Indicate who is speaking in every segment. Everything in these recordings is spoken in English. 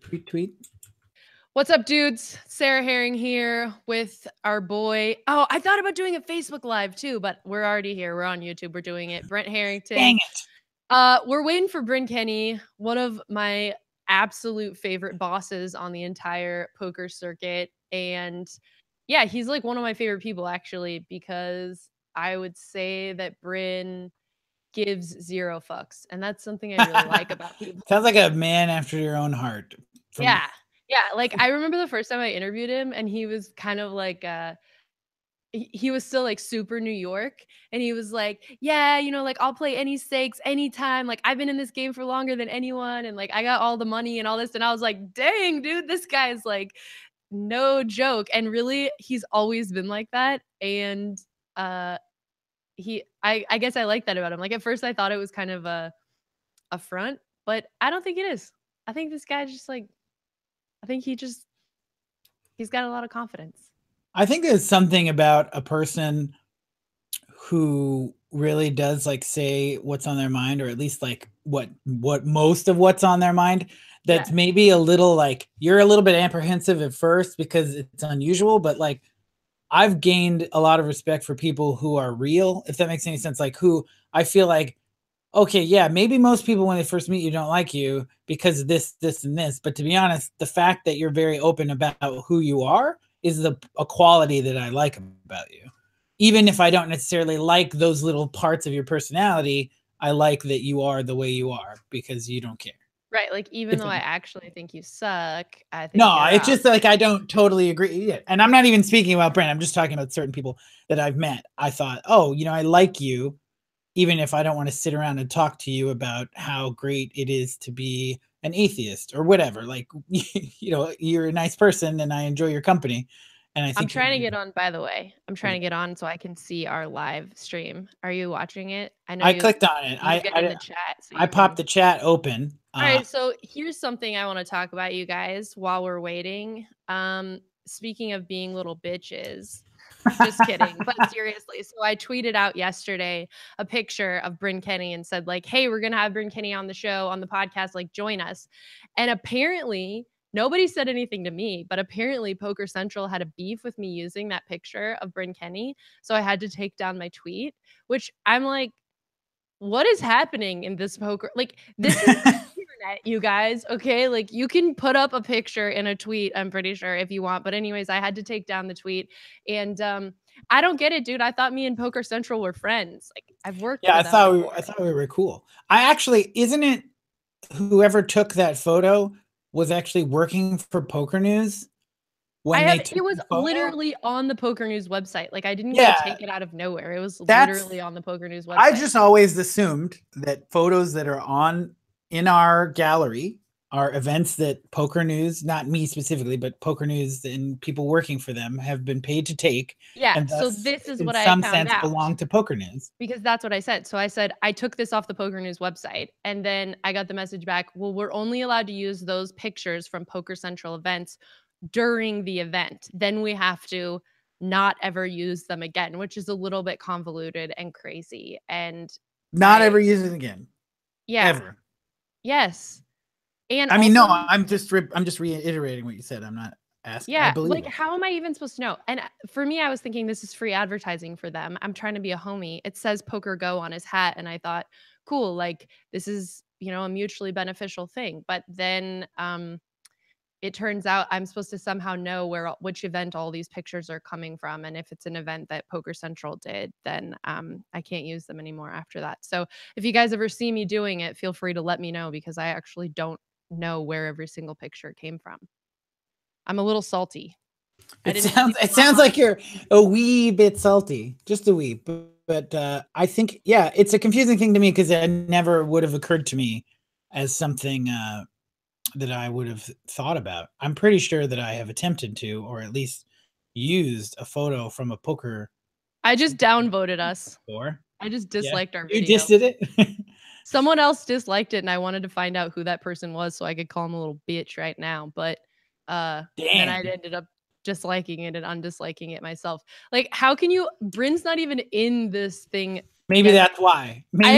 Speaker 1: Tweet.
Speaker 2: What's up, dudes? Sarah Herring here with our boy. Oh, I thought about doing a Facebook Live too, but we're already here. We're on YouTube. We're doing it. Brent Harrington.
Speaker 1: Dang it.
Speaker 2: We're waiting for Bryn Kenney, one of my absolute favorite bosses on the entire poker circuit. And yeah, he's like one of my favorite people actually, because I would say that Bryn gives zero fucks. And that's something I really like about people.
Speaker 1: Sounds like a man after your own heart.
Speaker 2: Yeah. Yeah. Like I remember the first time I interviewed him and he was kind of like, he was still like super New York and he was like, yeah, you know, like I'll play any stakes anytime. Like I've been in this game for longer than anyone. And like, I got all the money and all this. And I was like, dang, dude, this guy is like no joke. And really he's always been like that. And, I guess I like that about him. Like at first I thought it was kind of a front, but I don't think it is. I think this guy just like, I think he's got a lot of confidence.
Speaker 1: I think there's something about a person who really does like say what's on their mind, or at least like what most of what's on their mind. That's maybe a little like you're a little bit apprehensive at first because it's unusual, but like I've gained a lot of respect for people who are real, if that makes any sense. Like who I feel like, okay, yeah, maybe most people when they first meet you don't like you because of this, and this. But to be honest, the fact that you're very open about who you are is a quality that I like about you. Even if I don't necessarily like those little parts of your personality, I like that you are the way you are because you don't care.
Speaker 2: Right. Like, even though I actually think you suck, I think
Speaker 1: no, it's just like I don't totally agree. Yeah. And I'm not even speaking about Brent. I'm just talking about certain people that I've met. I thought, oh, you know, I like you, even if I don't want to sit around and talk to you about how great it is to be an atheist or whatever. Like, you know, you're a nice person and I enjoy your company. And I think
Speaker 2: I'm trying to get on, by the way. I'm trying to get on so I can see our live stream. Are you watching it?
Speaker 1: I know I clicked on it. I get in the chat. So I popped the chat open.
Speaker 2: All right. So here's something I want to talk about, you guys, while we're waiting. Speaking of being little bitches, just kidding, but seriously. So I tweeted out yesterday a picture of Bryn Kenney and said like, hey, we're going to have Bryn Kenney on the show, on the podcast, like join us. And apparently nobody said anything to me, but apparently Poker Central had a beef with me using that picture of Bryn Kenney. So I had to take down my tweet, which I'm like, what is happening in this poker? Like, this is the internet, you guys. Okay. Like, you can put up a picture in a tweet, I'm pretty sure, if you want. But anyways, I had to take down the tweet. And I don't get it, dude. I thought me and Poker Central were friends. Like, I've worked with them before.
Speaker 1: I thought we were cool. I actually, isn't it whoever took that photo was actually working for PokerNews?
Speaker 2: It was literally on the PokerNews website. Like I didn't take it out of nowhere. It was literally on the PokerNews website.
Speaker 1: I just always assumed that photos that are in our gallery are events that PokerNews, not me specifically, but PokerNews and people working for them have been paid to take.
Speaker 2: Yeah.
Speaker 1: And
Speaker 2: so this is what I found out. In some sense
Speaker 1: belong to PokerNews.
Speaker 2: Because that's what I said. So I said, I took this off the PokerNews website. And then I got the message back, well, we're only allowed to use those pictures from Poker Central events during the event. Then we have to not ever use them again, which is a little bit convoluted and crazy. And
Speaker 1: not ever use it again.
Speaker 2: Yeah.
Speaker 1: Ever.
Speaker 2: Yes. And
Speaker 1: I mean, also, no, I'm just reiterating what you said. I'm not asking.
Speaker 2: Yeah. Like, how am I even supposed to know? And for me, I was thinking this is free advertising for them. I'm trying to be a homie. It says Poker Go on his hat. And I thought, cool, like this is, you know, a mutually beneficial thing. But then, it turns out I'm supposed to somehow know which event all these pictures are coming from. And if it's an event that Poker Central did, then I can't use them anymore after that. So if you guys ever see me doing it, feel free to let me know because I actually don't know where every single picture came from. I'm a little salty.
Speaker 1: It sounds like you're a wee bit salty, just a wee. But I think, yeah, it's a confusing thing to me because it never would have occurred to me as something that I would have thought about. I'm pretty sure that I have attempted to, or at least used a photo from a poker.
Speaker 2: I just downvoted us. I just disliked our video.
Speaker 1: You just did it?
Speaker 2: Someone else disliked it and I wanted to find out who that person was so I could call him a little bitch right now. But then I ended up disliking it and undisliking it myself. Like, how can you? Bryn's not even in this thing.
Speaker 1: Maybe that's why.
Speaker 2: I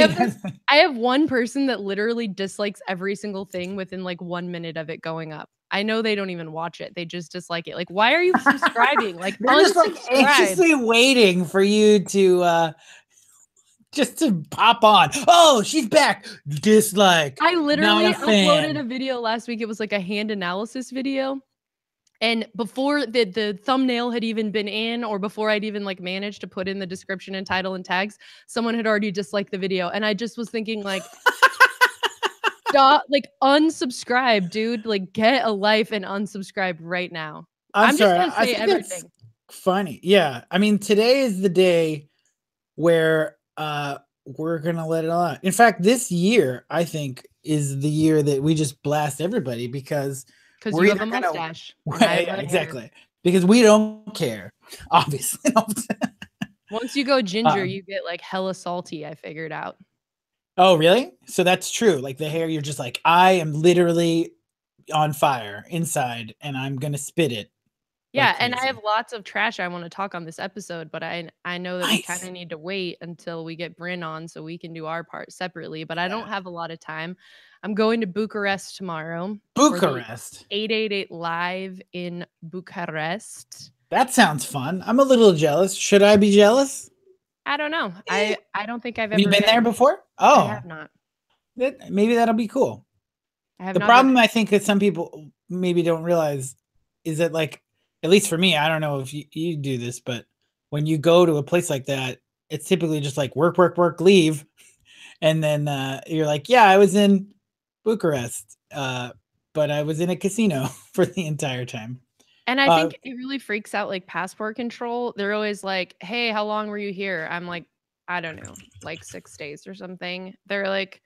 Speaker 2: have one person that literally dislikes every single thing within like 1 minute of it going up. I know they don't even watch it. They just dislike it. Like, why are you subscribing? Like,
Speaker 1: they're just like anxiously waiting for you to just to pop on. Oh, she's back. Dislike.
Speaker 2: I literally uploaded a video last week. It was like a hand analysis video. And before the thumbnail had even been in, or before I'd even like managed to put in the description and title and tags, someone had already disliked the video. And I just was thinking like, stop, like unsubscribe, dude. Like get a life and unsubscribe right now.
Speaker 1: I'm sorry.
Speaker 2: Just gonna say everything.
Speaker 1: Funny. Yeah. I mean, today is the day where we're gonna let it all out. In fact, this year, I think, is the year that we just blast everybody because
Speaker 2: you have a mustache.
Speaker 1: Yeah, exactly. Because we don't care, obviously.
Speaker 2: Once you go ginger, you get like hella salty, I figured out.
Speaker 1: Oh, really? So that's true. Like the hair, you're just like, I am literally on fire inside and I'm gonna spit it.
Speaker 2: Yeah, and I have lots of trash I want to talk on this episode, but I know that we kind of need to wait until we get Bryn on so we can do our part separately, but I don't have a lot of time. I'm going to Bucharest tomorrow.
Speaker 1: Bucharest.
Speaker 2: 888 Live in Bucharest.
Speaker 1: That sounds fun. I'm a little jealous. Should I be jealous?
Speaker 2: I don't know. I don't think I've ever
Speaker 1: been there before. Oh,
Speaker 2: I have not.
Speaker 1: Maybe that'll be cool. The problem I think that some people maybe don't realize is that, like, at least for me, I don't know if you do this, but when you go to a place like that, it's typically just like work, leave. And then you're like, yeah, I was in Bucharest, but I was in a casino for the entire time.
Speaker 2: And I think it really freaks out like passport control. They're always like, hey, how long were you here? I'm like, I don't know, like 6 days or something. They're like,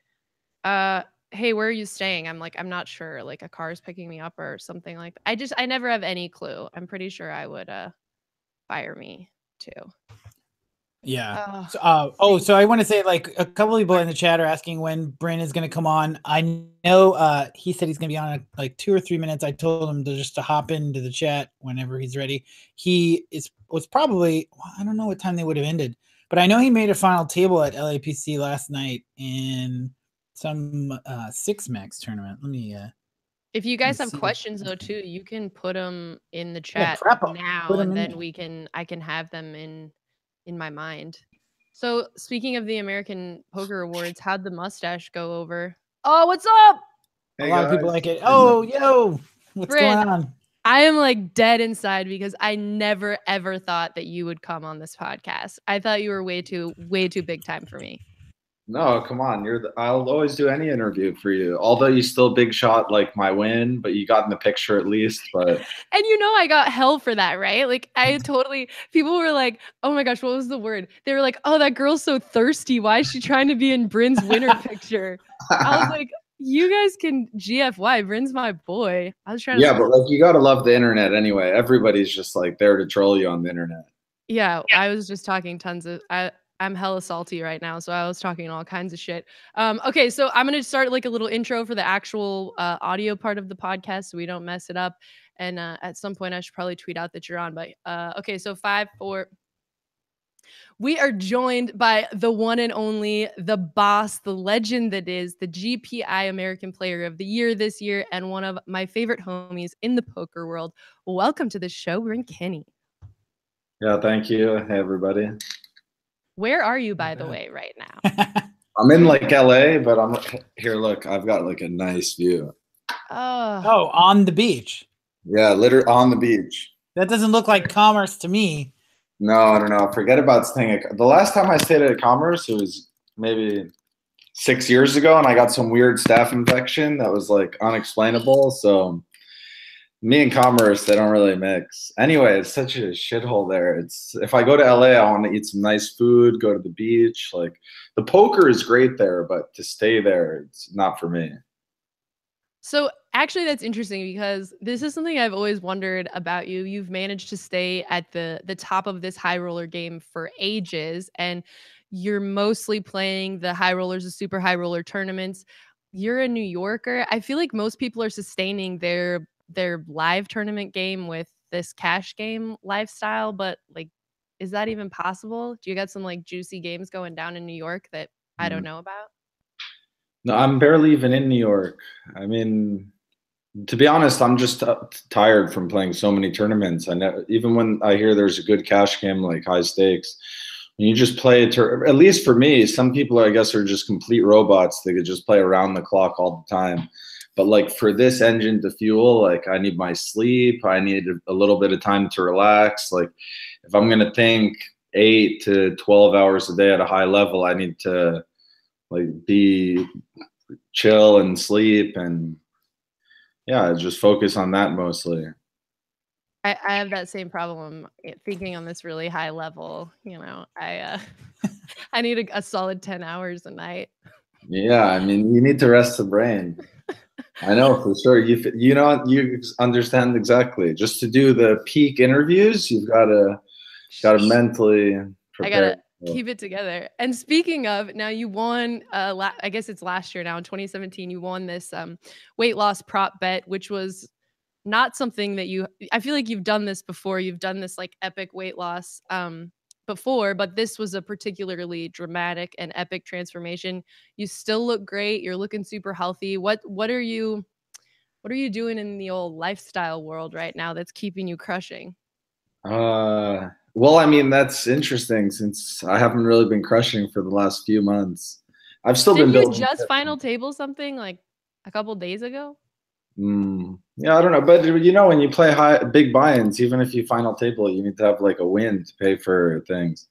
Speaker 2: hey, where are you staying? I'm like, I'm not sure. Like a car's picking me up or something like that. I never have any clue. I'm pretty sure I would fire me too.
Speaker 1: Yeah. So I want to say, like, a couple of people in the chat are asking when Bryn is going to come on. I know he said he's going to be on in like 2 or 3 minutes. I told him to hop into the chat whenever he's ready. He was probably, I don't know what time they would have ended, but I know he made a final table at LAPC last night in some 6-max tournament. Let me
Speaker 2: if you guys have questions though too, you can put them in the chat now, and then I can have them in my mind. So speaking of the American Poker Awards, how'd the mustache go over? Oh, what's up?
Speaker 1: Hey, a lot of people like it. Oh, yo, what's going on?
Speaker 2: I am like dead inside because I never ever thought that you would come on this podcast. I thought you were way too big time for me.
Speaker 3: No, come on. I'll always do any interview for you. Although you still big shot like my win, but you got in the picture at least. But
Speaker 2: and you know I got hell for that, right? Like people were like, oh my gosh, what was the word? They were like, oh, that girl's so thirsty. Why is she trying to be in Bryn's winner picture? I was like, you guys can GFY. Bryn's my boy. I was trying to.
Speaker 3: Yeah, but like you gotta love the internet anyway. Everybody's just like there to troll you on the internet.
Speaker 2: Yeah, I was just talking tons of. I'm hella salty right now, so I was talking all kinds of shit. Okay, so I'm gonna start like a little intro for the actual audio part of the podcast, so we don't mess it up. And at some point, I should probably tweet out that you're on. But okay, so 5, 4. We are joined by the one and only, the boss, the legend that is the GPI American Player of the Year this year, and one of my favorite homies in the poker world. Welcome to the show, Bryn Kenney.
Speaker 3: Yeah, thank you. Hey, everybody.
Speaker 2: Where are you, by the way, right now?
Speaker 3: I'm in like LA, but I'm here. Look, I've got like a nice view.
Speaker 2: Oh,
Speaker 1: on the beach.
Speaker 3: Yeah, literally on the beach.
Speaker 1: That doesn't look like Commerce to me.
Speaker 3: No, I don't know. Forget about staying. The last time I stayed at Commerce, it was maybe 6 years ago, and I got some weird staph infection that was like unexplainable. So me and Commerce, they don't really mix. Anyway, it's such a shithole there. If I go to LA, I want to eat some nice food, go to the beach. Like the poker is great there, but to stay there, it's not for me.
Speaker 2: So actually, that's interesting because this is something I've always wondered about you. You've managed to stay at the top of this high roller game for ages, and you're mostly playing the high rollers, the super high roller tournaments. You're a New Yorker. I feel like most people are sustaining their live tournament game with this cash game lifestyle, but like, is that even possible? Do you got some like juicy games going down in New York that I don't know about?
Speaker 3: No, I'm barely even in New York. I mean, To be honest, I'm just tired from playing so many tournaments. I never, even when I hear there's a good cash game like high stakes, when you just play at least for me, some people I guess are just complete robots. They could just play around the clock all the time. But like for this engine to fuel, like I need my sleep. I need a little bit of time to relax. Like if I'm gonna think 8 to 12 hours a day at a high level, I need to like be chill and sleep and yeah, just focus on that mostly.
Speaker 2: I have that same problem thinking on this really high level. You know, I need a solid 10 hours a night.
Speaker 3: Yeah, I mean, you need to rest the brain. I know for sure. You know you understand exactly. Just to do the peak interviews, you've got to mentally prepare.
Speaker 2: I gotta keep it together. And speaking of, now you won. I guess it's last year now in 2017. You won this weight loss prop bet, which was not something that I feel like you've done this before. You've done this like epic weight loss before, but this was a particularly dramatic and epic transformation. You still look great. You're looking super healthy. What are you doing in the old lifestyle world right now that's keeping you crushing?
Speaker 3: Well, I mean, that's interesting since I haven't really been crushing for the last few months. I've still been building.
Speaker 2: Did you just final table something like a couple days ago?
Speaker 3: Yeah, I don't know, but you know, when you play big buy-ins, even if you final table, you need to have like a win to pay for things.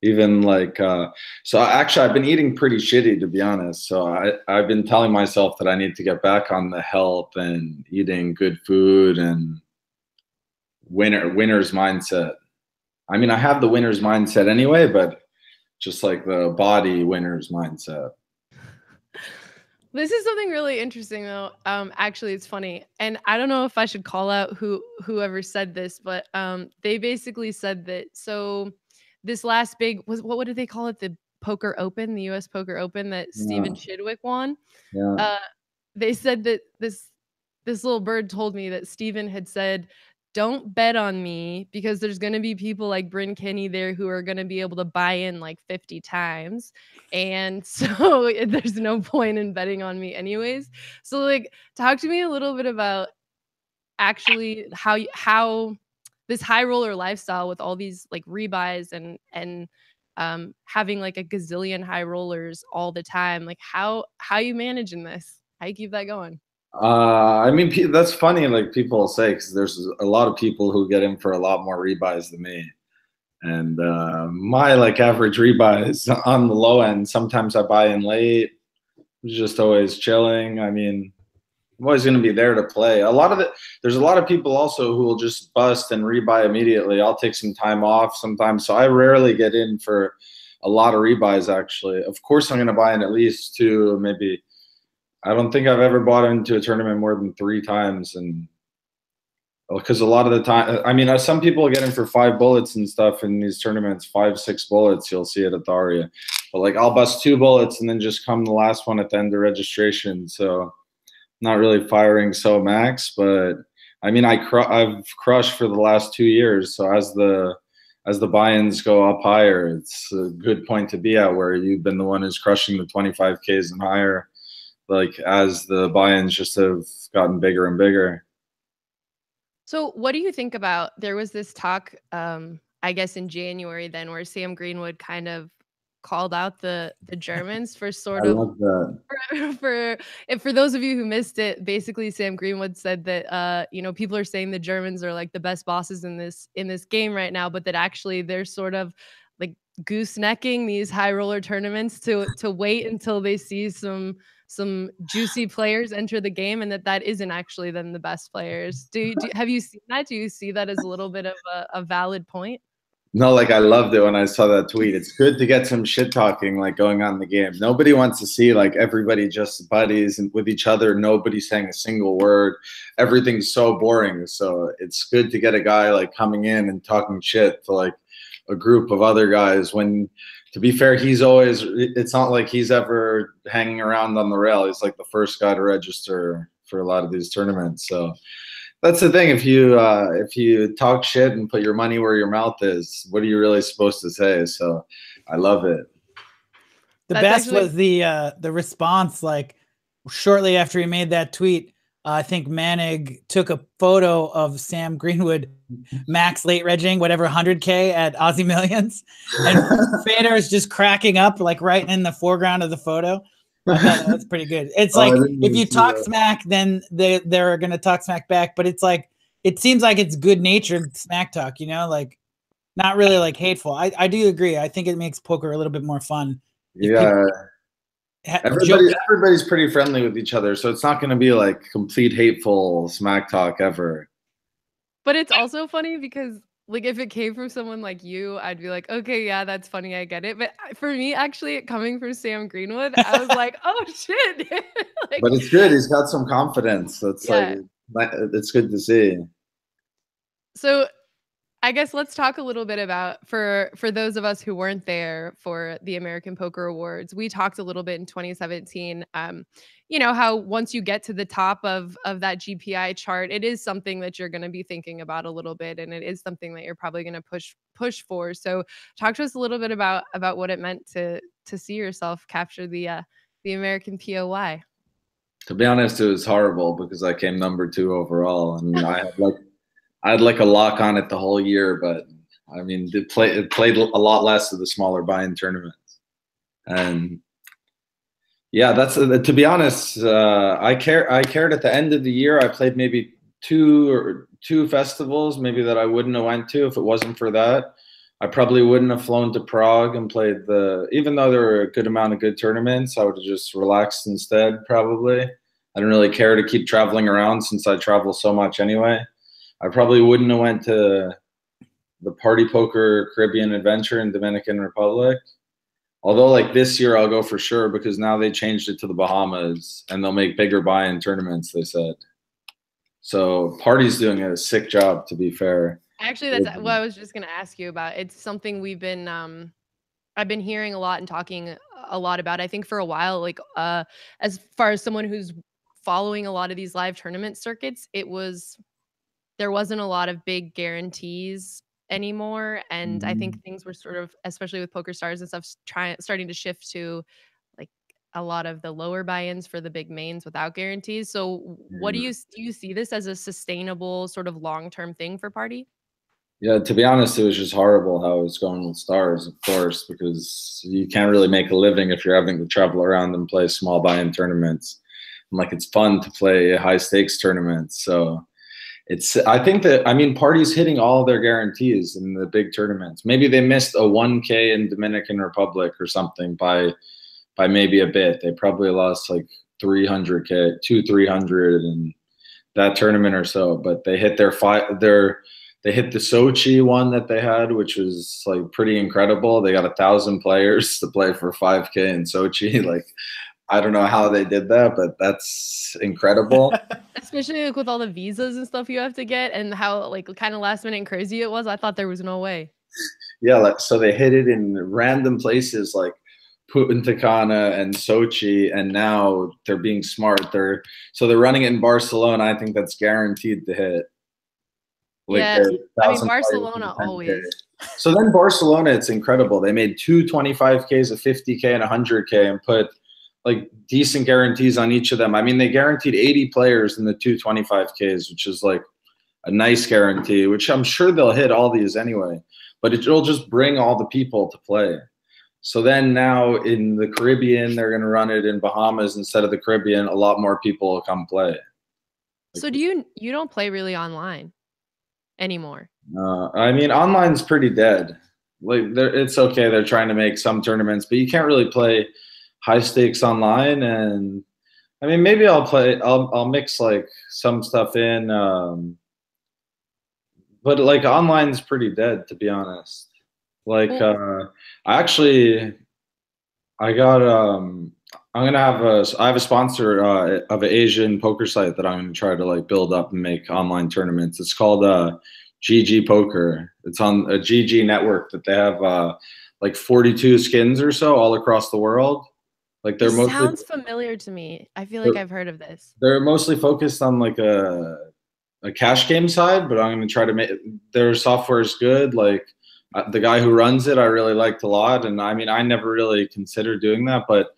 Speaker 3: Even like, so actually, I've been eating pretty shitty to be honest. So I've been telling myself that I need to get back on the health and eating good food and winner's mindset. I mean, I have the winner's mindset anyway, but just like the body winner's mindset.
Speaker 2: This is something really interesting though. Actually, it's funny. And I don't know if I should call out whoever said this, but they basically said that, so this last big what did they call it? The Poker Open, the US Poker Open that Steven Chidwick won.
Speaker 3: Yeah.
Speaker 2: They said that this little bird told me that Steven had said, don't bet on me because there's going to be people like Bryn Kenney there who are going to be able to buy in like 50 times. And so there's no point in betting on me anyways. So like, talk to me a little bit about actually how this high roller lifestyle with all these like rebuys and having like a gazillion high rollers all the time. Like how you managing this? How you keep that going?
Speaker 3: I mean, that's funny. Like people say, because there's a lot of people who get in for a lot more rebuys than me, and my like average rebuy is on the low end. Sometimes I buy in late, just always chilling. I mean, I'm always going to be there to play. There's a lot of people also who will just bust and rebuy immediately. I'll take some time off sometimes, so I rarely get in for a lot of rebuys. Actually, of course, I'm going to buy in at least 2, maybe. I don't think I've ever bought into a tournament more than 3 times, and because a lot of the time, I mean, some people get in for 5 bullets and stuff in these tournaments, 5, 6 bullets. You'll see it at Daria, but like I'll bust 2 bullets and then just come the last one at the end of registration. So not really firing so max, but I mean, I've crushed for the last 2 years. So as the buy-ins go up higher, it's a good point to be at where you've been the one who's crushing the 25Ks and higher. Like as the buy-ins just have gotten bigger and bigger.
Speaker 2: So what do you think about, there was this talk, I guess in January then, where Sam Greenwood kind of called out the Germans for sort of,
Speaker 3: love that.
Speaker 2: for those of you who missed it, basically Sam Greenwood said that you know, people are saying the Germans are like the best bosses in this game right now, but that actually they're sort of like goosenecking these high roller tournaments to wait until they see some juicy players enter the game, and that isn't actually then the best players. Have you seen that? Do you see that as a little bit of a valid point?
Speaker 3: No, like I loved it when I saw that tweet. It's good to get some shit talking like going on in the game. Nobody wants to see like everybody just buddies and with each other. Nobody saying a single word. Everything's so boring. So it's good to get a guy like coming in and talking shit to like a group of other guys when, to be fair, it's not like he's ever hanging around on the rail. He's like the first guy to register for a lot of these tournaments. So that's the thing. If you talk shit and put your money where your mouth is, what are you really supposed to say? So I love it.
Speaker 1: The best was the response, like shortly after he made that tweet, I think Manig took a photo of Sam Greenwood max late regging whatever 100K at Aussie Millions, and Federer is just cracking up like right in the foreground of the photo. I thought that was pretty good. It's like if you talk smack, then they're gonna talk smack back, but it's like it seems like it's good natured smack talk, you know, like not really like hateful. I do agree. I think it makes poker a little bit more fun.
Speaker 3: Yeah. Everybody's pretty friendly with each other, so it's not going to be like complete hateful smack talk ever.
Speaker 2: But it's also funny because like if it came from someone like you, I'd be like, okay, yeah, that's funny, I get it. But for me, actually, coming from Sam Greenwood, I was like, oh shit. Like,
Speaker 3: but it's good. He's got some confidence. That's like it's good to see.
Speaker 2: So I guess let's talk a little bit about for those of us who weren't there for the American Poker Awards. We talked a little bit in 2017. You know how once you get to the top of that GPI chart, it is something that you're going to be thinking about a little bit, and it is something that you're probably going to push for. So talk to us a little bit about what it meant to see yourself capture the American POY.
Speaker 3: To be honest, it was horrible because I came number 2 overall, and I had like a lock on it the whole year, but I mean, it played a lot less of the smaller buy-in tournaments. And yeah, that's to be honest, I cared at the end of the year. I played maybe two festivals, maybe that I wouldn't have went to if it wasn't for that. I probably wouldn't have flown to Prague and played even though there were a good amount of good tournaments, I would have just relaxed instead, probably. I didn't really care to keep traveling around since I travel so much anyway. I probably wouldn't have went to the Party Poker Caribbean Adventure in Dominican Republic. Although like this year I'll go for sure because now they changed it to the Bahamas and they'll make bigger buy-in tournaments, they said. So Party's doing a sick job, to be fair.
Speaker 2: Actually, that's what I was just going to ask you about. It's something we've been I've been hearing a lot and talking a lot about. I think for a while, like as far as someone who's following a lot of these live tournament circuits, there wasn't a lot of big guarantees anymore. And I think things were sort of, especially with Poker Stars and stuff, starting to shift to like a lot of the lower buy-ins for the big mains without guarantees. So what do you see this as a sustainable sort of long-term thing for Party?
Speaker 3: Yeah, to be honest, it was just horrible how it was going with Stars, of course, because you can't really make a living if you're having to travel around and play small buy-in tournaments. And like it's fun to play high stakes tournaments. So I think that, I mean, Party's hitting all their guarantees in the big tournaments. Maybe they missed a 1K in Dominican Republic or something by maybe a bit. They probably lost like 300K, 300 in that tournament or so. But they hit they hit the Sochi one that they had, which was like pretty incredible. They got 1,000 players to play for 5K in Sochi. Like, I don't know how they did that, but that's incredible.
Speaker 2: Especially like with all the visas and stuff you have to get and how like kind of last minute and crazy it was. I thought there was no way.
Speaker 3: Yeah, like so they hit it in random places like Punta Cana and Sochi, and now they're being smart. They're running it in Barcelona. I think that's guaranteed to hit. Like,
Speaker 2: yeah, I mean Barcelona always.
Speaker 3: So then Barcelona, it's incredible. They made 2 25Ks, a 50K, and 100K, and put like decent guarantees on each of them. I mean, they guaranteed 80 players in the 2 25Ks, which is like a nice guarantee, which I'm sure they'll hit all these anyway, but it'll just bring all the people to play. So then now in the Caribbean, they're going to run it in Bahamas instead of the Caribbean. A lot more people will come play.
Speaker 2: So do you don't play really online anymore?
Speaker 3: I mean, online's pretty dead. Like it's okay. They're trying to make some tournaments, but you can't really play high stakes online. And I mean, maybe I'll mix like some stuff in, but like online's pretty dead, to be honest. Like I have a sponsor of an Asian poker site that I'm going to try to like build up and make online tournaments. It's called GG Poker. It's on a GG network that they have like 42 skins or so all across the world. Like they're mostly
Speaker 2: sounds familiar to me. I feel like I've heard of this.
Speaker 3: They're mostly focused on like a cash game side, but I'm going to try to make their software is good. Like the guy who runs it, I really liked a lot. And I mean, I never really considered doing that, but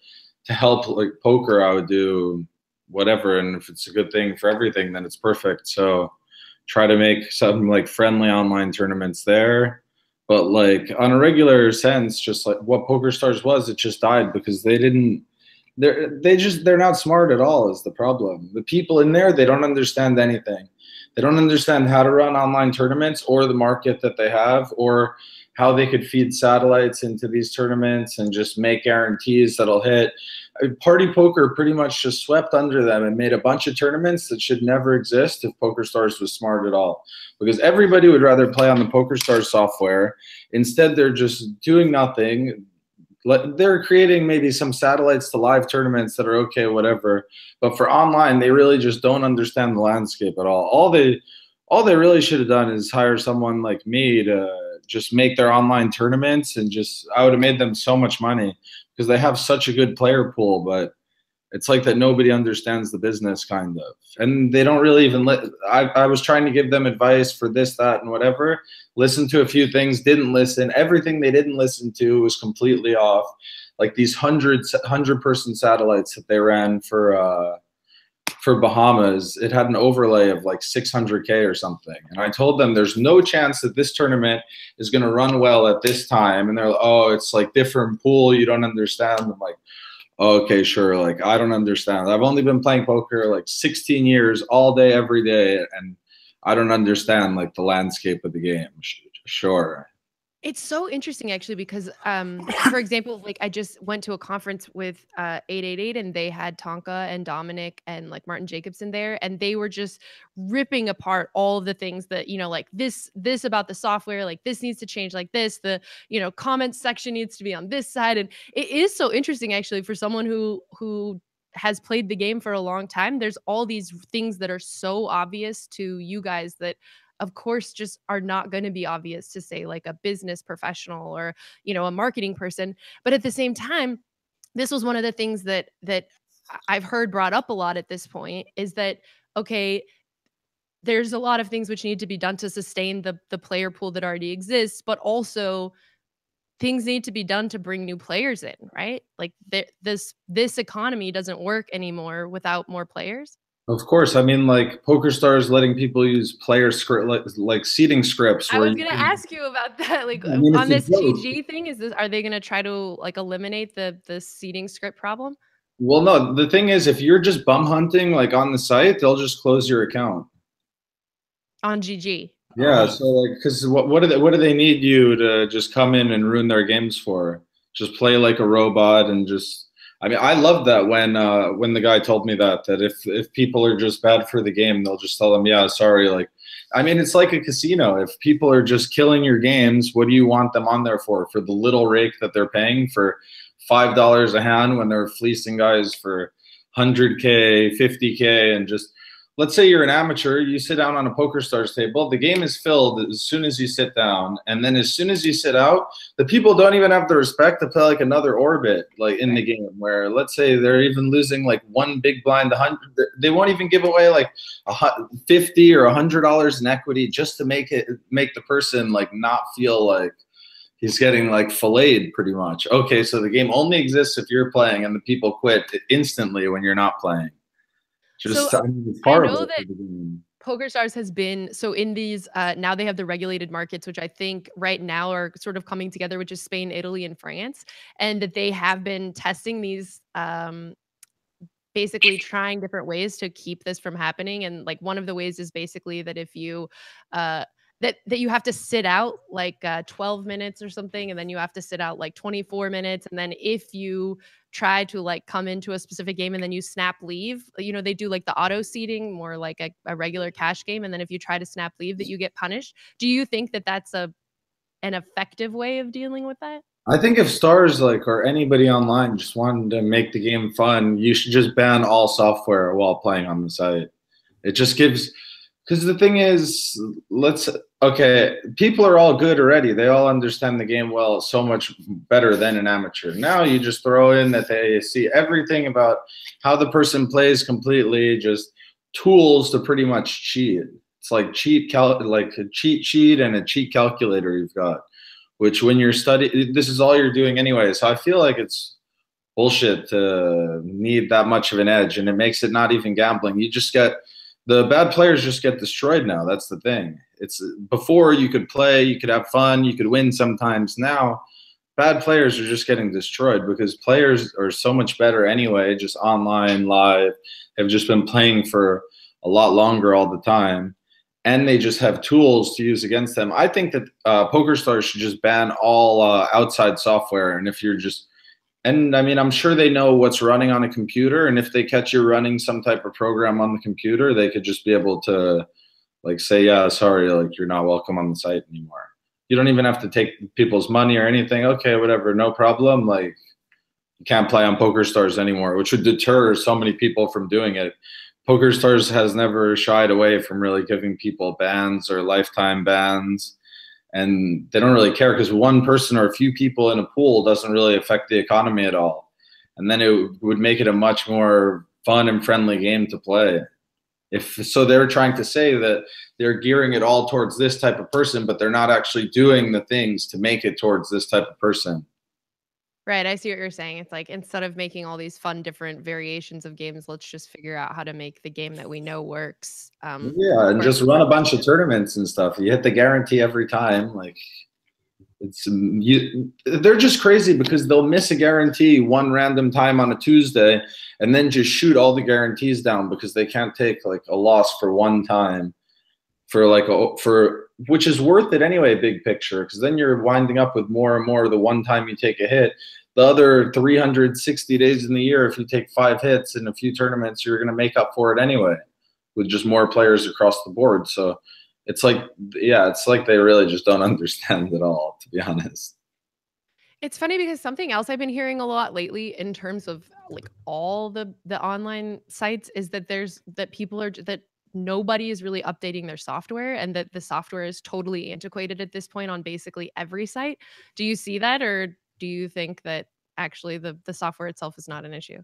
Speaker 3: to help like poker, I would do whatever. And if it's a good thing for everything, then it's perfect. So try to make some like friendly online tournaments there. But like on a regular sense, just like what PokerStars was, it just died because they're not smart at all is the problem. The people in there, they don't understand anything. They don't understand how to run online tournaments or the market that they have or how they could feed satellites into these tournaments and just make guarantees that'll hit. Party Poker pretty much just swept under them and made a bunch of tournaments that should never exist if PokerStars was smart at all. Because everybody would rather play on the PokerStars software. Instead, they're just doing nothing. They're creating maybe some satellites to live tournaments that are okay, whatever. But for online, they really just don't understand the landscape at all. All they really should have done is hire someone like me to just make their online tournaments, and just I would have made them so much money because they have such a good player pool. But it's like that nobody understands the business, kind of, and they don't really even I was trying to give them advice for this, that, and whatever. Listened to a few things, didn't listen. Everything they didn't listen to was completely off. Like these 100-person satellites that they ran for Bahamas, it had an overlay of like 600K or something. And I told them there's no chance that this tournament is going to run well at this time. And they're like, oh, it's like different pool. You don't understand. I'm like, okay, sure. Like, I don't understand. I've only been playing poker like 16 years, all day, every day. And I don't understand like the landscape of the game. Sure.
Speaker 2: It's so interesting actually because for example, like I just went to a conference with 888 and they had Tonka and Dominic and like Martin Jacobson there, and they were just ripping apart all of the things that, you know, like this about the software, like this needs to change, like this, the, you know, comments section needs to be on this side. And it is so interesting actually for someone who has played the game for a long time. There's all these things that are so obvious to you guys that of course just are not going to be obvious to say like a business professional or, you know, a marketing person. But at the same time, this was one of the things that I've heard brought up a lot at this point is that, okay, there's a lot of things which need to be done to sustain the player pool that already exists, but also things need to be done to bring new players in, right? Like this economy doesn't work anymore without more players.
Speaker 3: Of course. I mean, like PokerStars letting people use player script, like seeding scripts.
Speaker 2: I was going to ask you about that. Like I mean, on this GG thing, are they going to try to like eliminate the seeding script problem?
Speaker 3: Well, no, the thing is, if you're just bum hunting like on the site, they'll just close your account.
Speaker 2: On GG.
Speaker 3: Yeah, so like, because what do they need you to just come in and ruin their games for? Just play like a robot and just. I mean, I loved that when the guy told me that if people are just bad for the game, they'll just tell them, yeah, sorry. Like, I mean, it's like a casino. If people are just killing your games, what do you want them on there for? For the little rake that they're paying for $5 a hand when they're fleecing guys for 100K, 50K, and just. Let's say you're an amateur, you sit down on a PokerStars table, the game is filled as soon as you sit down, and then as soon as you sit out, the people don't even have the respect to play like another orbit like in the game where let's say they're even losing like one big blind, 100, they won't even give away like $50 or $100 in equity just to make the person like not feel like he's getting like filleted pretty much. Okay, so the game only exists if you're playing and the people quit instantly when you're not playing.
Speaker 2: Just, so, I know that PokerStars has been so in these now they have the regulated markets, which I think right now are sort of coming together, which is Spain, Italy, and France, and that they have been testing these basically trying different ways to keep this from happening. And like one of the ways is basically that if you that you have to sit out like 12 minutes or something, and then you have to sit out like 24 minutes, and then if you try to like come into a specific game and then you snap leave, you know, they do like the auto seeding more like a regular cash game, and then if you try to snap leave that you get punished. Do you think that that's an effective way of dealing with that?
Speaker 3: I think if Stars like or anybody online just wanted to make the game fun, you should just ban all software while playing on the site. It just gives. Because the thing is, okay, people are all good already. They all understand the game well, so much better than an amateur. Now you just throw in that they see everything about how the person plays completely, just tools to pretty much cheat. It's like like a cheat sheet and a cheat calculator you've got, which when you're studying, this is all you're doing anyway. So I feel like it's bullshit to need that much of an edge, and it makes it not even gambling. You just get the bad players just get destroyed now. That's the thing. It's before you could play, you could have fun, you could win sometimes. Now bad players are just getting destroyed because players are so much better anyway, just online, live, have just been playing for a lot longer all the time, and they just have tools to use against them. I think that PokerStars should just ban all outside software, and if you're just and I mean, I'm sure they know what's running on a computer, and if they catch you running some type of program on the computer, they could just be able to like say, yeah, sorry, like you're not welcome on the site anymore. You don't even have to take people's money or anything. Okay, whatever, no problem. Like you can't play on PokerStars anymore, which would deter so many people from doing it. PokerStars has never shied away from really giving people bans or lifetime bans. And they don't really care because one person or a few people in a pool doesn't really affect the economy at all. And then it would make it a much more fun and friendly game to play. So they're trying to say that they're gearing it all towards this type of person, but they're not actually doing the things to make it towards this type of person.
Speaker 2: Right. I see what you're saying. It's like instead of making all these fun, different variations of games, let's just figure out how to make the game that we know works.
Speaker 3: Yeah, and just run a bunch of tournaments and stuff. You hit the guarantee every time. Like they're just crazy because they'll miss a guarantee one random time on a Tuesday and then just shoot all the guarantees down because they can't take like a loss for one time for which is worth it anyway, big picture, because then you're winding up with more and more the one time you take a hit. The other 360 days in the year, if you take 5 hits in a few tournaments, you're going to make up for it anyway with just more players across the board. So it's like, yeah, it's like they really just don't understand at all, to be honest.
Speaker 2: It's funny because something else I've been hearing a lot lately in terms of like all the online sites is that that nobody is really updating their software and that the software is totally antiquated at this point on basically every site. Do you see that, or do you think that actually the software itself is not an issue?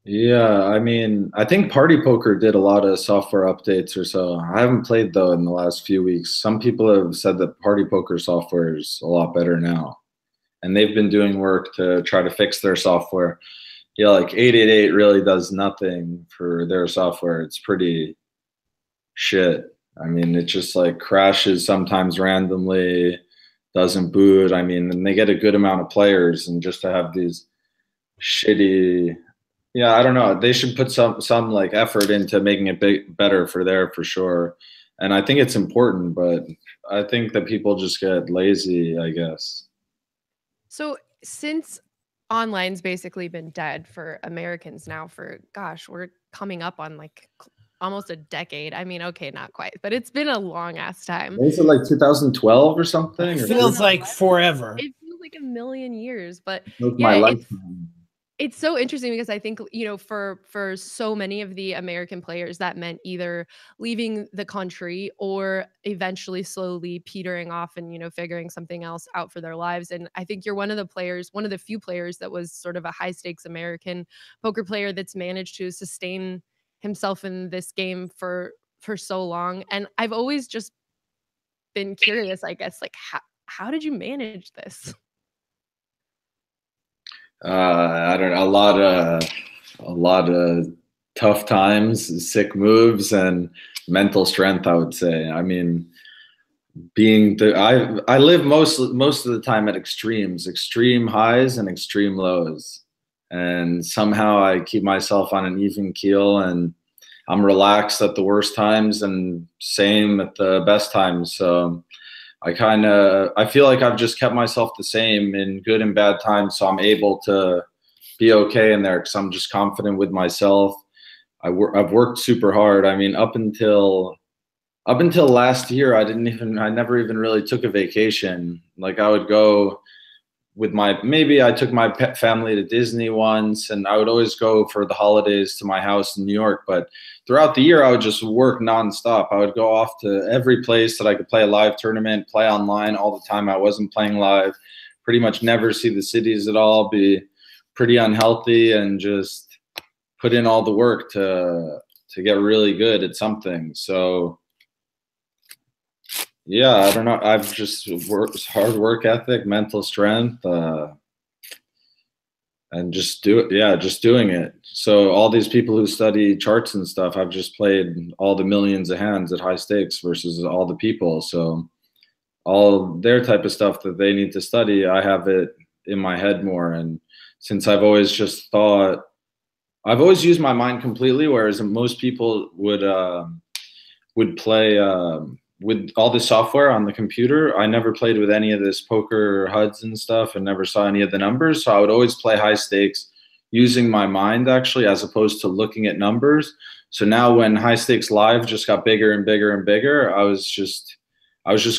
Speaker 3: Yeah, I mean, I think Party Poker did a lot of software updates or so. I haven't played though in the last few weeks. Some people have said that Party Poker software is a lot better now, and they've been doing work to try to fix their software. Yeah, like 888 really does nothing for their software. It's pretty shit. I mean, it just like crashes sometimes randomly, doesn't boot. I mean, and they get a good amount of players, and just to have these shitty, yeah, I don't know. They should put some like effort into making it better for sure. And I think it's important, but I think that people just get lazy, I guess.
Speaker 2: So since online's basically been dead for Americans now for, gosh, we're coming up on like almost a decade. I mean, okay, not quite, but it's been a long ass time.
Speaker 3: Is it like 2012 or something?
Speaker 1: It feels like forever.
Speaker 2: It feels like a million years, but
Speaker 3: My
Speaker 2: yeah,
Speaker 3: lifetime.
Speaker 2: it's so interesting because I think, for so many of the American players, that meant either leaving the country or eventually slowly petering off and, figuring something else out for their lives. And I think you're one of the few players that was sort of a high stakes American poker player that's managed to sustain himself in this game for so long. And I've always just been curious, I guess, like how did you manage this?
Speaker 3: I don't know, a lot of tough times, sick moves, and mental strength, I would say. I mean, I live most of the time at extreme highs and extreme lows, and somehow I keep myself on an even keel, and I'm relaxed at the worst times and same at the best times. So I feel like I've just kept myself the same in good and bad times, so I'm able to be okay in there because I'm just confident with myself. I've worked super hard. I mean, up until last year, I never even really took a vacation. Like I would go with maybe I took my family to Disney once, and I would always go for the holidays to my house in New York. But throughout the year, I would just work nonstop. I would go off to every place that I could play a live tournament, play online all the time. I wasn't playing live, pretty much never see the cities at all, be pretty unhealthy, and just put in all the work to get really good at something. So yeah, I don't know. I've just worked hard work ethic, mental strength. and just do it. Yeah, just doing it. So all these people who study charts and stuff, I've just played all the millions of hands at high stakes versus all the people. So all their type of stuff that they need to study, I have it in my head more. And since I've always just thought, I've always used my mind completely, whereas most people would play with all the software on the computer. I never played with any of this poker HUDs and stuff and never saw any of the numbers. So I would always play high stakes using my mind, actually, as opposed to looking at numbers. So now when high stakes live just got bigger and bigger and bigger, I was just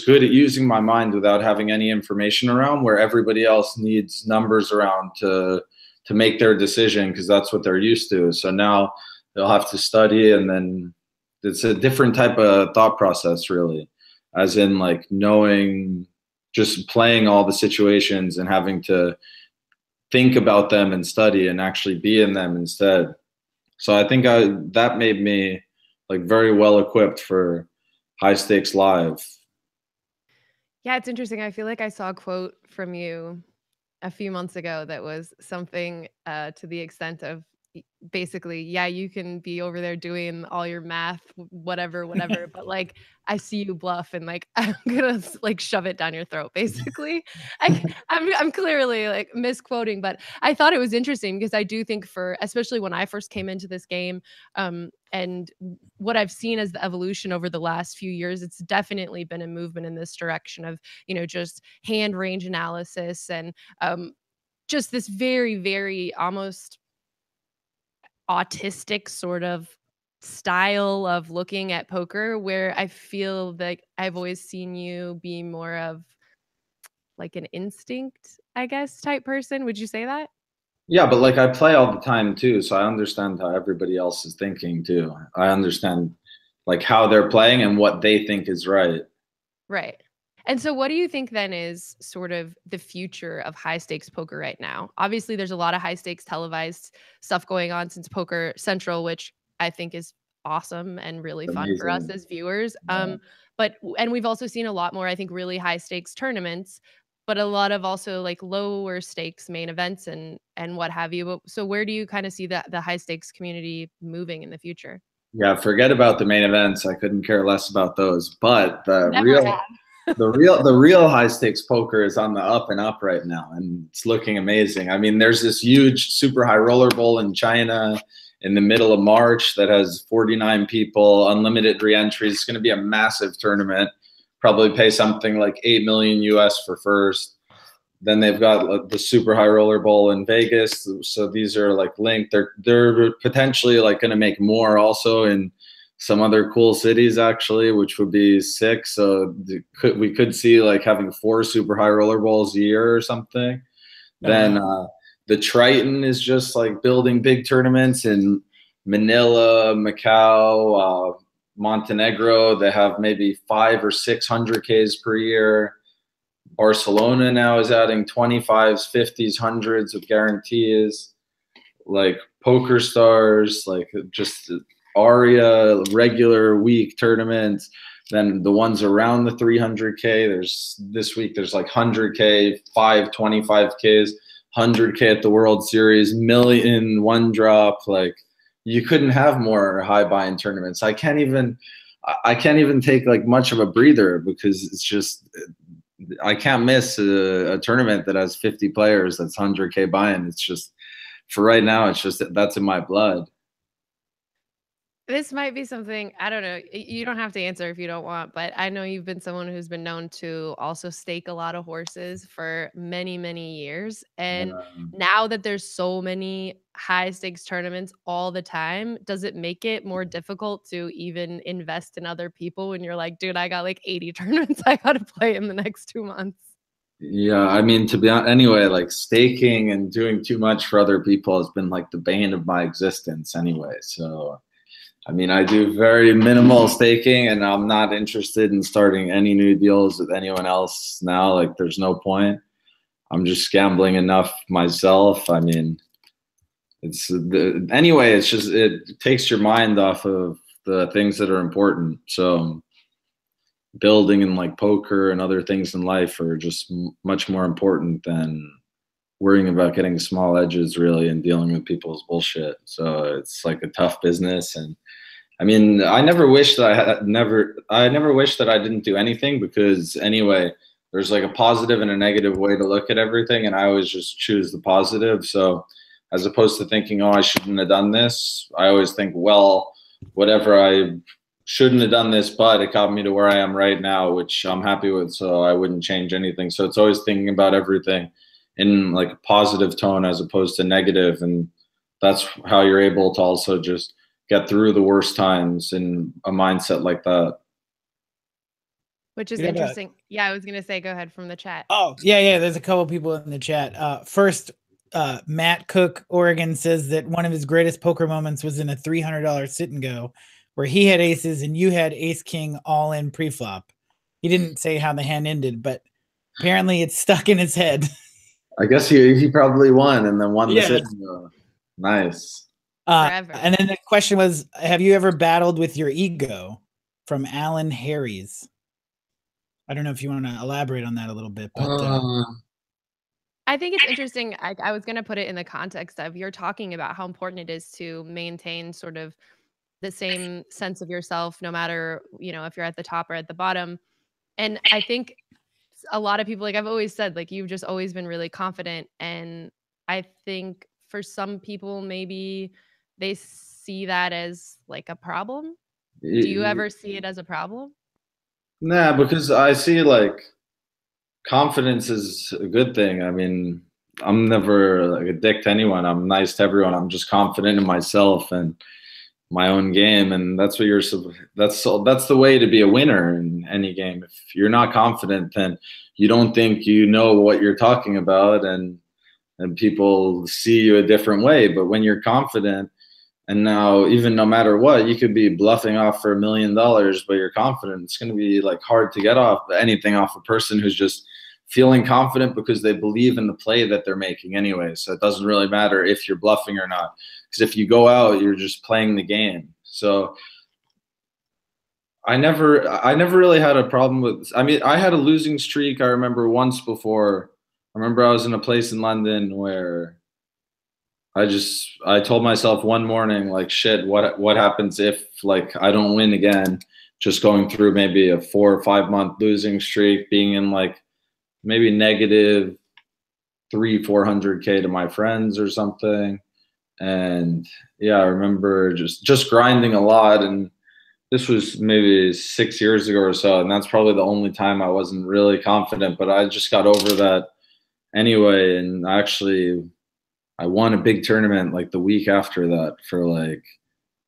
Speaker 3: good at using my mind without having any information around, where everybody else needs numbers around to make their decision, because that's what they're used to. So now they'll have to study, and then it's a different type of thought process, really, as in like knowing, just playing all the situations and having to think about them and study and actually be in them instead. So I think that made me like very well equipped for high stakes live.
Speaker 2: Yeah, it's interesting. I feel like I saw a quote from you a few months ago that was something to the extent of basically, yeah, you can be over there doing all your math, whatever, but like I see you bluff and like I'm gonna like shove it down your throat, basically. I'm clearly like misquoting, but I thought it was interesting because I do think for, especially when I first came into this game, and what I've seen as the evolution over the last few years, it's definitely been a movement in this direction of, just hand range analysis and just this very, very almost autistic sort of style of looking at poker, where I feel like I've always seen you be more of like an instinct, I guess, type person. Would you say that?
Speaker 3: Yeah, but like I play all the time too, so I understand how everybody else is thinking too. I understand like how they're playing and what they think is right.
Speaker 2: Right. And so what do you think then is sort of the future of high stakes poker right now? Obviously, there's a lot of high stakes televised stuff going on since Poker Central, which I think is awesome and really
Speaker 3: It's
Speaker 2: fun for us
Speaker 3: amazing.
Speaker 2: as viewers.
Speaker 3: Yeah.
Speaker 2: And we've also seen a lot more, I think, really high stakes tournaments, but a lot of also like lower stakes main events and what have you. So where do you kind of see the high stakes community moving in the future?
Speaker 3: Yeah, forget about the main events. I couldn't care less about those. But
Speaker 2: Never have.
Speaker 3: the real high stakes poker is on the up and up right now, and it's looking amazing. I mean, there's this huge super high roller bowl in China in the middle of March that has 49 people, unlimited re-entries. It's going to be a massive tournament. Probably pay something like 8 million US for first. Then they've got the super high roller bowl in Vegas. So these are like linked. They're potentially like going to make more also in some other cool cities actually, which would be sick. So we could see like having 4 super high roller bowls a year or something. Then the Triton is just like building big tournaments in Manila, Macau, Montenegro. They have maybe 500 or 600 Ks per year. Barcelona now is adding 25s, 50s, 100s of guarantees. Like Poker Stars, like just Aria regular week tournaments. Then the ones around the 300K, there's this week there's like 100K, 25Ks, 100K at the World Series, million one drop. Like you couldn't have more high buy-in tournaments. I can't even take like much of a breather because it's just I can't miss a tournament that has 50 players that's 100K buy-in. It's just for right now, it's just that's in my blood.
Speaker 2: This might be something, I don't know. You don't have to answer if you don't want, but I know you've been someone who's been known to also stake a lot of horses for many, many years. And now that there's so many high stakes tournaments all the time, does it make it more difficult to even invest in other people when you're like, dude, I got like 80 tournaments I got to play in the next 2 months?
Speaker 3: Yeah, I mean, to be honest, anyway, like staking and doing too much for other people has been like the bane of my existence anyway. So I mean, I do very minimal staking, and I'm not interested in starting any new deals with anyone else now. Like, there's no point. I'm just gambling enough myself. I mean, anyway, it's just, it takes your mind off of the things that are important. So building and like poker and other things in life are just much more important than worrying about getting small edges really and dealing with people's bullshit. So it's like a tough business. And I mean, I never wish that I never wish that I didn't do anything, because anyway, there's like a positive and a negative way to look at everything. And I always just choose the positive. So as opposed to thinking, oh, I shouldn't have done this, I always think, well, whatever, I shouldn't have done this, but it got me to where I am right now, which I'm happy with. So I wouldn't change anything. So it's always thinking about everything in like a positive tone as opposed to negative. And that's how you're able to also just get through the worst times in a mindset like that.
Speaker 2: Which is interesting. Yeah, I was going to say, go ahead from the chat.
Speaker 1: Oh, yeah. There's a couple people in the chat. First, Matt Cook, Oregon, says that one of his greatest poker moments was in a $300 sit and go where he had aces and you had ace king all in pre-flop. He didn't say how the hand ended, but apparently it's stuck in his head.
Speaker 3: I guess he probably won and then won the sit and go. Nice.
Speaker 1: And then the question was, have you ever battled with your ego? From Alan Harries. I don't know if you want to elaborate on that a little bit, but
Speaker 2: I think it's interesting. I was going to put it in the context of you're talking about how important it is to maintain sort of the same sense of yourself, no matter, you know, if you're at the top or at the bottom. And I think a lot of people, like I've always said, like you've just always been really confident. And I think for some people, maybe they see that as like a problem. Do you ever see it as a problem?
Speaker 3: Nah, because I see like confidence is a good thing. I mean, I'm never like a dick to anyone. I'm nice to everyone. I'm just confident in myself and my own game, and that's what that's the way to be a winner in any game. If you're not confident, then you don't think you know what you're talking about, and people see you a different way. But when you're confident, and now even no matter what, you could be bluffing off for $1 million, but you're confident, it's going to be like hard to get off anything off a person who's just feeling confident because they believe in the play that they're making anyway. So it doesn't really matter if you're bluffing or not, because if you go out, you're just playing the game. So I never really had a problem with, I mean, I had a losing streak. I remember once before, I remember I was in a place in London where I told myself one morning, like, shit, what happens if like I don't win again? Just going through maybe a 4 or 5 month losing streak, being in like maybe negative 300-400K to my friends or something. And yeah, I remember just grinding a lot. And this was maybe 6 years ago or so. And that's probably the only time I wasn't really confident, but I just got over that anyway. And actually, I won a big tournament like the week after that for like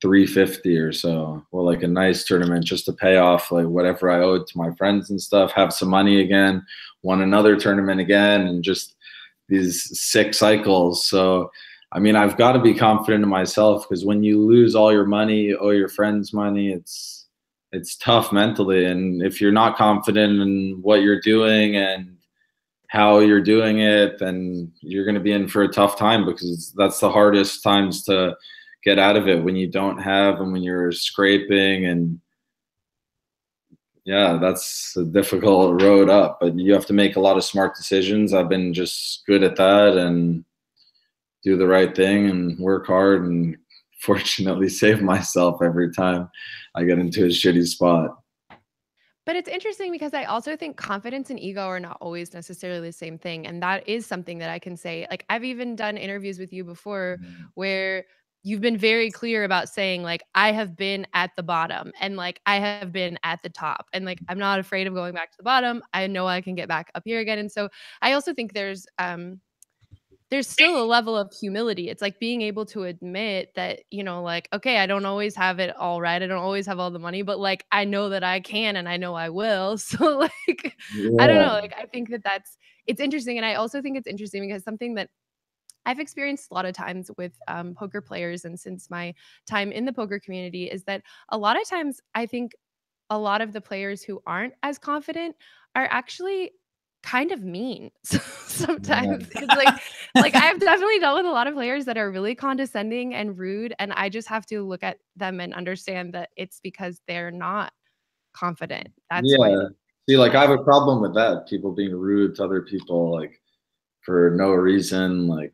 Speaker 3: 350 or so. Well, like a nice tournament just to pay off like whatever I owed to my friends and stuff, have some money again, won another tournament again, and just these 6 cycles. So, I mean, I've got to be confident in myself, because when you lose all your money, owe your friends money, it's tough mentally. And if you're not confident in what you're doing and how you're doing it, then you're going to be in for a tough time, because that's the hardest times to get out of it, when you don't have and when you're scraping. And yeah, that's a difficult road up, but you have to make a lot of smart decisions. I've been just good at that and do the right thing and work hard, and fortunately save myself every time I get into a shitty spot.
Speaker 2: But it's interesting because I also think confidence and ego are not always necessarily the same thing. And that is something that I can say. Like, I've even done interviews with you before where you've been very clear about saying, like, I have been at the bottom and like I have been at the top. And like, I'm not afraid of going back to the bottom. I know I can get back up here again. And so I also think there's still a level of humility. It's like being able to admit that, you know, like, okay, I don't always have it all right. I don't always have all the money, but like, I know that I can, and I know I will. So like, I don't know. Like, I think that it's interesting. And I also think it's interesting because something that I've experienced a lot of times with poker players, and since my time in the poker community, is that a lot of times I think a lot of the players who aren't as confident are actually kind of mean sometimes. It's like I've definitely dealt with a lot of players that are really condescending and rude, and I just have to look at them and understand that it's because they're not confident. That's why.
Speaker 3: See, like I have a problem with that, people being rude to other people. Like, for no reason. Like,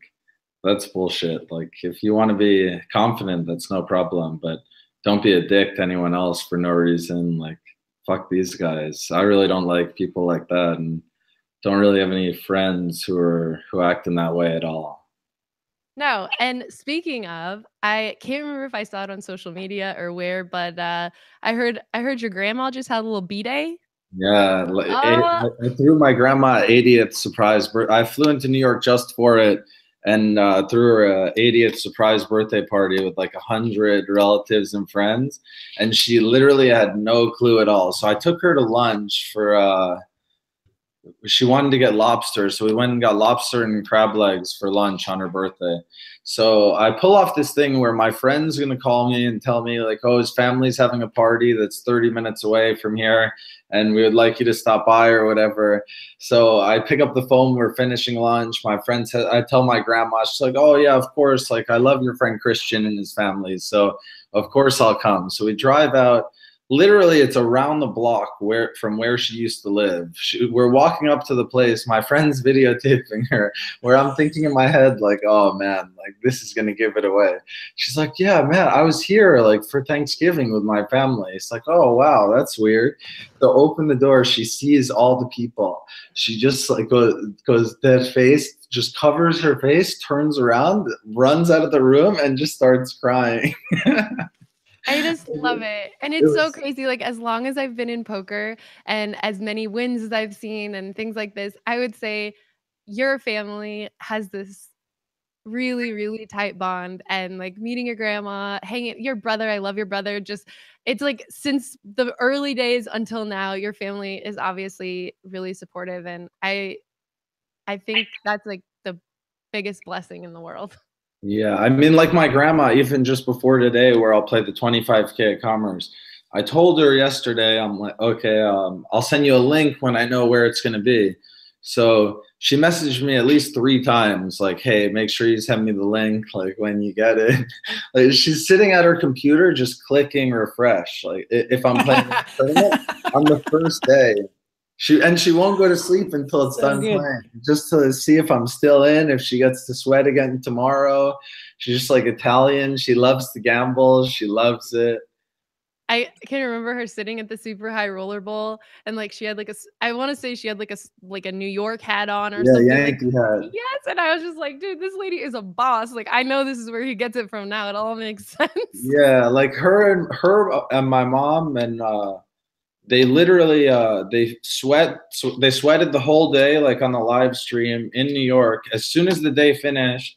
Speaker 3: that's bullshit. Like, if you want to be confident, that's no problem, but don't be a dick to anyone else for no reason. Like, fuck these guys. I really don't like people like that, and don't really have any friends who act in that way at all.
Speaker 2: No, and speaking of, I can't remember if I saw it on social media or where, but I heard your grandma just had a little B-day.
Speaker 3: Yeah, I threw my grandma 80th surprise birthday. I flew into New York just for it, and threw her a 80th surprise birthday party with like 100 relatives and friends, and she literally had no clue at all. So I took her to lunch for she wanted to get lobster, so we went and got lobster and crab legs for lunch on her birthday. So I pull off this thing where my friend's gonna call me and tell me like, oh, his family's having a party that's 30 minutes away from here, and we would like you to stop by or whatever. So I pick up the phone, we're finishing lunch. My friend said, I tell my grandma, she's like, oh yeah, of course, like I love your friend Christian and his family, so of course I'll come. So we drive out. Literally, it's around the block from where she used to live. We're walking up to the place. My friend's videotaping her, where I'm thinking in my head, like, oh man, like this is gonna give it away. She's like, yeah, man, I was here like for Thanksgiving with my family. It's like, oh wow, that's weird. So open the door, she sees all the people. She just like goes that face, just covers her face, turns around, runs out of the room, and just starts crying.
Speaker 2: I just love it. And it's so crazy. Like, as long as I've been in poker and as many wins as I've seen and things like this, I would say your family has this really, really tight bond. And like meeting your grandma, hanging, your brother, I love your brother. Just, it's like since the early days until now, your family is obviously really supportive. And I think that's like the biggest blessing in the world.
Speaker 3: Yeah, I mean, like my grandma, even just before today, where I'll play the 25K at Commerce, I told her yesterday, I'm like, okay, I'll send you a link when I know where it's going to be. So she messaged me at least 3 times, like, hey, make sure you send me the link, like, when you get it. Like, she's sitting at her computer just clicking refresh. Like, if I'm playing the tournament on the first day. She won't go to sleep until it's done playing, just to see if I'm still in, if she gets to sweat again tomorrow. She's just like Italian. She loves to gamble. She loves it.
Speaker 2: I can remember her sitting at the super high roller bowl, and like she had like I want to say she had like a New York hat on or something.
Speaker 3: Yankee hat.
Speaker 2: Yes, and I was just like, dude, this lady is a boss. Like, I know this is where he gets it from now. It all makes sense.
Speaker 3: Yeah, like her and my mom and they literally they sweated the whole day, like on the live stream in New York. As soon as the day finished,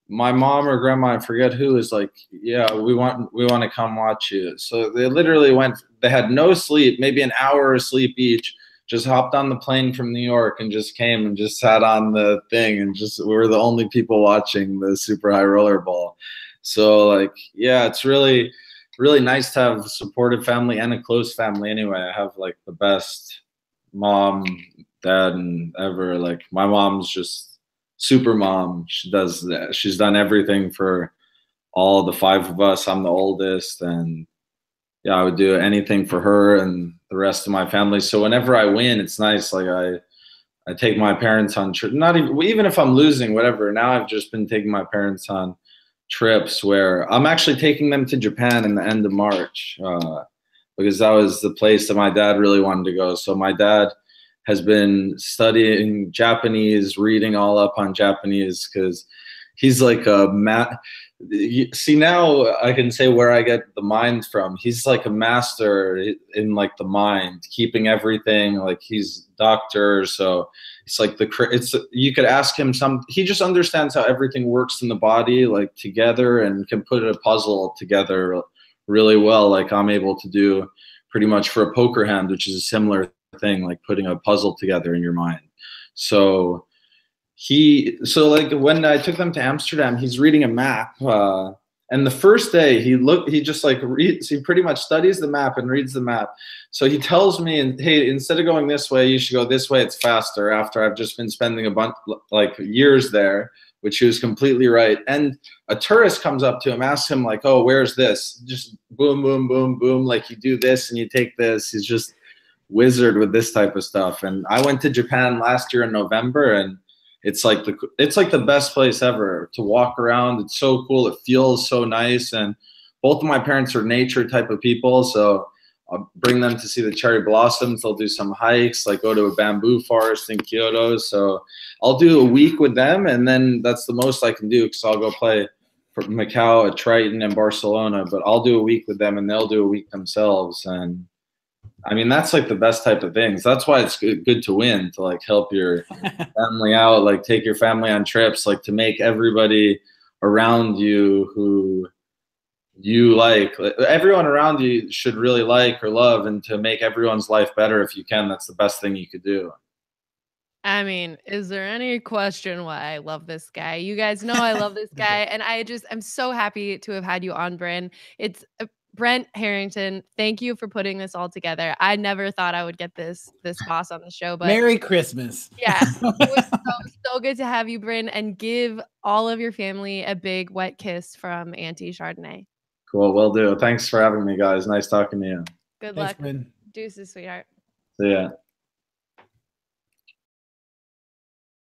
Speaker 3: my mom or grandma, I forget who, is like, yeah, we want to come watch you. So they literally went, they had no sleep, maybe an hour of sleep each, just hopped on the plane from New York and just came and just sat on the thing, and just, we were the only people watching the super high roller ball. So like, yeah, it's really nice to have a supportive family and a close family. Anyway, I have like the best mom, dad, and ever. Like, my mom's just super mom. She does that. She's done everything for all the 5 of us. I'm the oldest, and yeah, I would do anything for her and the rest of my family. So whenever I win, it's nice. Like, I take my parents on trip. Not even if I'm losing, whatever. Now I've just been taking my parents on trips where I'm actually taking them to Japan in the end of March, because that was the place that my dad really wanted to go. So my dad has been studying Japanese, reading all up on Japanese, because he's like see, now I can say where I get the mind from. He's like a master in like the mind, keeping everything. Like, he's doctor, so it's like you could ask him he just understands how everything works in the body, like together, and can put a puzzle together really well, like I'm able to do pretty much for a poker hand, which is a similar thing, like putting a puzzle together in your mind. So like when I took them to Amsterdam, he's reading a map, and the first day he just like reads, he pretty much studies the map and reads the map. So he tells me, hey, instead of going this way, you should go this way, it's faster, after I've just been spending a bunch, like, years there, which he was completely right. And a tourist comes up to him, asks him like, oh, where's this? Just boom, boom, boom, boom, like you do this and you take this. He's just wizard with this type of stuff. And I went to Japan last year in November, and it's like the best place ever to walk around. It's so cool. It feels so nice. And both of my parents are nature type of people, so I'll bring them to see the cherry blossoms. They'll do some hikes, like go to a bamboo forest in Kyoto. So I'll do a week with them, and then that's the most I can do, because I'll go play for Macau, at Triton, and Barcelona. But I'll do a week with them, and they'll do a week themselves. And I mean, that's like the best type of things. That's why it's good to win, to like help your family out, like take your family on trips, like to make everybody around you who you like, everyone around you should really like or love, and to make everyone's life better if you can, that's the best thing you could do.
Speaker 2: I mean, is there any question why I love this guy? You guys know I love this guy, and I'm so happy to have had you on, Bryn. It's Brent Harrington. Thank you for putting this all together. I never thought I would get this boss on the show, but
Speaker 1: Merry Christmas.
Speaker 2: Yeah, it was so good to have you, Bryn, and give all of your family a big wet kiss from Auntie Chardonnay.
Speaker 3: Cool, will do. Thanks for having me, guys. Nice talking to you.
Speaker 2: Good
Speaker 1: Thanks,
Speaker 2: luck.
Speaker 1: Bryn.
Speaker 2: Deuces, sweetheart.
Speaker 3: See ya.